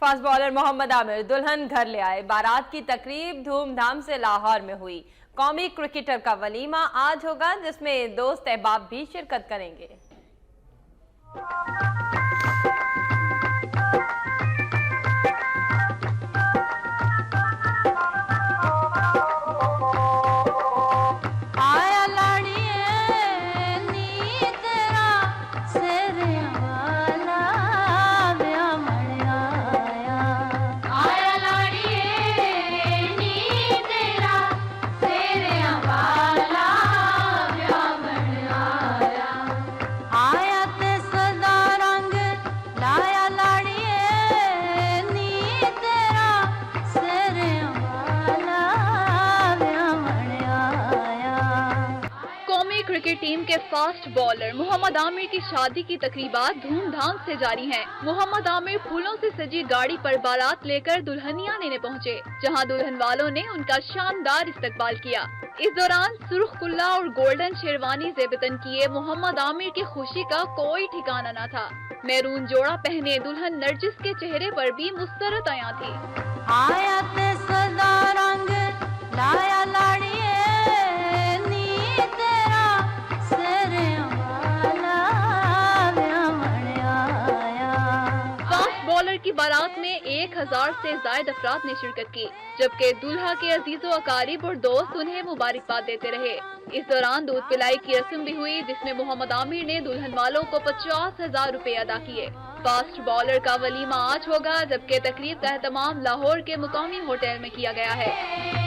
Fast bowler Mohammad Aamir दुल्हन घर ले आए। बारात की तकरीब धूमधाम से लाहौर में हुई। कौमी क्रिकेटर का वलीमा आज होगा, जिसमें दोस्त अहबाब भी शिरकत करेंगे। क्रिकेट टीम के फास्ट बॉलर मोहम्मद आमिर की शादी की तकरीबात धूमधाम से जारी हैं। मोहम्मद आमिर फूलों से सजी गाड़ी पर बारात लेकर दुल्हनिया लेने पहुंचे, जहां दुल्हन वालों ने उनका शानदार इस्तकबाल किया। इस दौरान सुर्ख कुल्ला और गोल्डन शेरवानी ज़ेबतन किए मोहम्मद आमिर की खुशी का कोई ठिकाना न था। मैरून जोड़ा पहने दुल्हन नरजिस के चेहरे पर भी मुस्सरत आया थी। आया ते सदा रंग लाया लाड़िए की बारात में 1000 से ज्यादा अफराद ने शिरकत की, जबकि दूल्हा के अजीजों अकारीब और दोस्त उन्हें मुबारकबाद देते रहे। इस दौरान दूध पिलाई की रस्म भी हुई, जिसमें मोहम्मद आमिर ने दुल्हन वालों को 50,000 रुपए अदा किए। फास्ट बॉलर का वलीमा आज होगा, जबकि तकरीब का एहतमाम लाहौर के मुकामी होटल में किया गया है।